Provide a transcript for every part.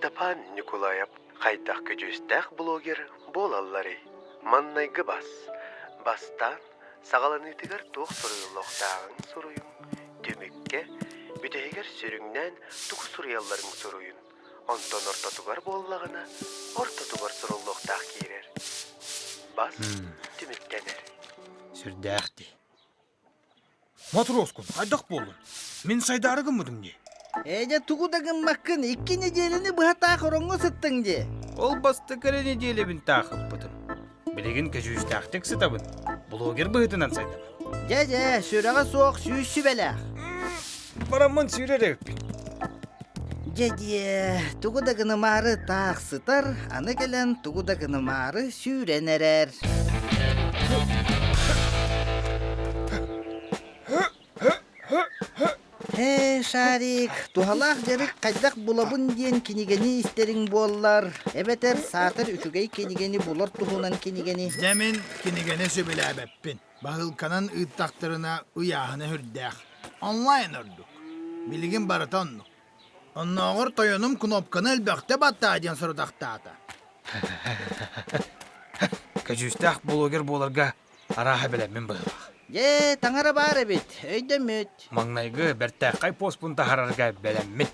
Степан Николаев қайдақ көжестәқ блогер болаллары. Маннайгы бастан сағаланытығар тоқ сұруылықтағын сұруйын. Төмекке бүтегер сүріңнен тұқ сұруялларын сұруйын. Онтон ортатуғар боллағына ортатуғар сұруылықтақ кейрер. Бас түміттенер. Сүрдәқті. Матроскун, қайдақ болын? Мен сайдарығым мұдың не? Эже тугудагын маккын 2 неделени быхата хоронго сыттың же. Ол басты кәрі неделебін тақып бұдым. Білеген кәжуіз тақтық сытабын. Блогер бұғытынан сайдабын. Же, сүрәға соқ сүйісі бәлі. Барамын сүйререк бін. Же, тугудагыны мары тақ сытар, аны келен тугудагыны мары сүйренерер. Шарик, тухалақ жарық қайдақ бұлабын дейін кенегені істерің боллар. Әбетер сатыр үчігей кенегені бұлар тұхунан кенегені. Жәмен кенегені сөбілі әбәппін. Бағылқанан ұйттақтарына ұяғыны хүрдәқ. Онлайн ұрдық. Білігін барытанны. Оннағыр тойоным кнопканы әлбәқті батта аден сұрдақтата. Кәжуістақ блогер боларға араға біләмін бұғылақ. Же, таңара бар әбет, өйдөмөт. Маңнайғы бәртәқай поспын тахарарға бәләмін.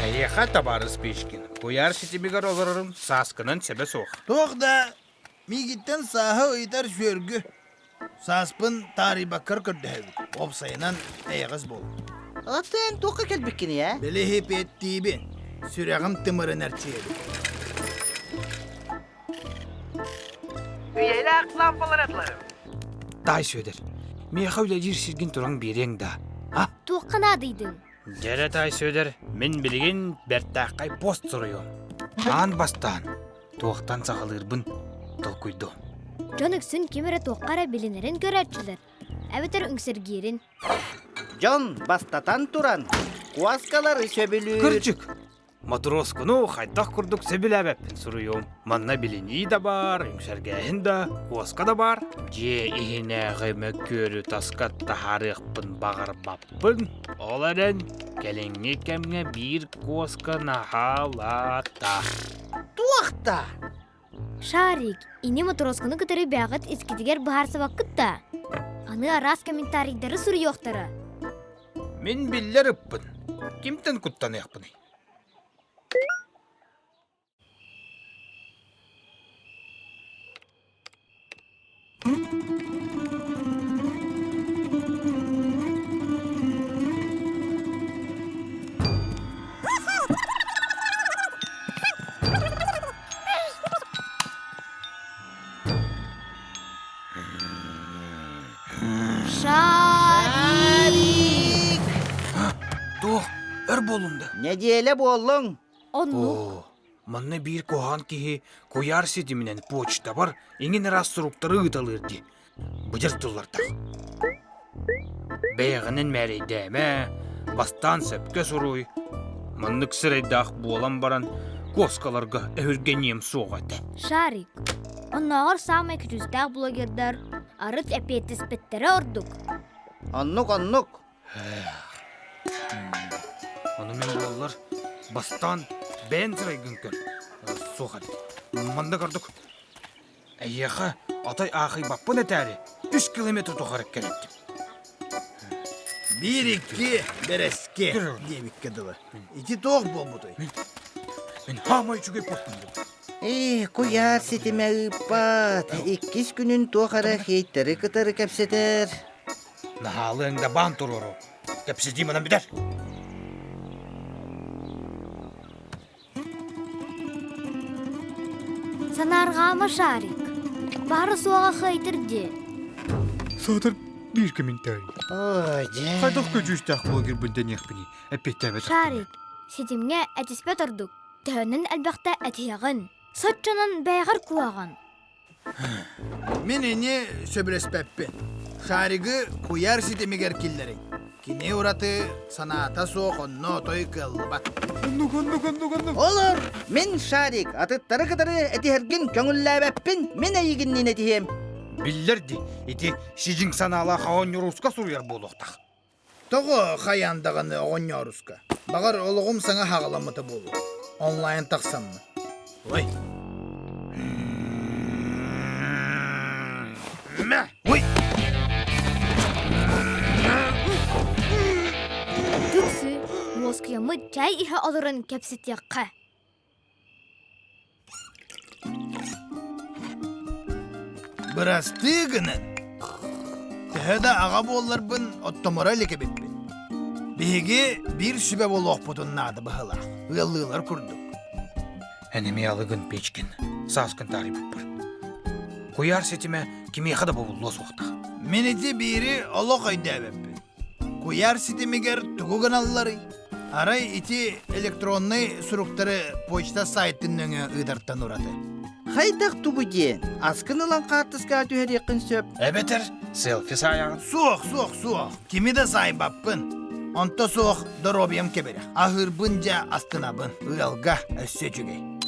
Әйеқа табарыз пешкін. Қойар сетемегер оларырым сасқынан сәбі соқ. Тоқда, мигіттен сағы ұйтар жөргі. Саспын тарибаққыр күрді әбіт. Опсайынан әйіғіз бол. Атын тоққа кәлбіккені, ә? Білі хеп еттейбен. Сүрәғым тымырын әртейді. Üyeyle lambalar atlarım. Дай сөдер. Меха үлі жер сірген тұрың берең да. Туққана дейдің. Жәрі тай сөдер. Мен білген бәртәқай пост сұрыйым. Ан бастан. Туақтан сағалырбын тұл көйді. Жонықсын кемері тоққара білінерін көрәтшілер. Әбетер үңсіргерін. Жон, бастатан туран. Куаскалары сөбілір. Күрчік. Матроскуну қайдақ күрдік сөбіл әбәппін сұрыйым. Манна біліні да бар, үңсәргәйін да, куаска да бар. Же ихінәғі мөккөрі тасқат тахарықпын бағар баппын. Оларын кәліңне кәмге бір куаска нахалата. Туақта. Шарик, ине матросканы күтірі бәғыт ескетігер бұхарсы вақытта. Аны арас комментарийдары сұры yoқтары. Мен білер ұппын. Кемтен күттан яқпыны? Шарик! Тоқ, әр болымды. Не диеле болың? Онну. Манна бір коған кеге кояр сетімінен почта бар, еңін рас сұруқтары ұталырды. Бұдыр тұлларда. Бәйғінін мәрейдәмә, бастан сөпке сұруй. Манны кісірейдақ болам баран, коскаларға әвіргенем соғады. Шарик, оннағыр самай күчүстәк блогердар арыт әпетіс беттері ордук. Оннук. Оны мен болалар бастан бән сұрайгын көр. Соғады. Манда қардық. Әйеға атай ақай баппын әтәрі 3 километр тоқарық кәреттім. 1-2 береске дебік кеділі. 2 тоқ бол бұдай. Мен хамай жүге пұрттым. Куяр сетеме ұппат. 2 күнін тоқара хейттері кытары кәпсетер. Нағалыңда бан тұрыру. Кәпсеті мұнан бідер. Санарғама Шарик. Бары соға қайтырды. Садыр бір комментарий. Же. Қайдақ көжістақ блогер бұлдан еқпіне. Әпетті әбет. Шарик, сетімге әтіспет ордук. Тәнін әлбәқті әтияғын. Сотчынан бәйғар куаған. Мен әне сөбілеспәппен. Шарығы қойар сетемегер келдерін. Кене ұраты саната соқ онно той кылбат. Олар, мен Шарик, атыттары кытары әтихерген көңілләбәппін, мен әйігіннен әтихем. Білдерді, еті шижің санала қауын юруска сұруяр болуқтақ. Тоғы қаяндағыны оңнорыска. Бағар олығым саңа хағаламыты болу. Онлайн тақсаммы. Ой. Ой. Түксі, москиямы чай иһә алырын кепсет яққа. Біраз тыгынын. Тәһәдә аға боллар бін оттомора леке бетпен. Беге bir sübe boluq putunnadı bıhılaq. Uyallığılar kurduk. Әнеме алығын печкін, саскын тарим бұппыр. Кuyar setime kimi yaxada bu los vaqta. Meneti biri aloq ayda beppi. Kuyar sitemigер tugu kanalları. Aray iti elektronny surukları poçta saytının ıdarttan uradı. Хайдах тугу ден. Аскын ылан картыска түһәрекин сөп. Әбетер, селфи саяғын. Суох. Kimi de saybappın. Onta soğuk doробьям кеберек. Ahır bunca astına bın. Uyalga össöçüge.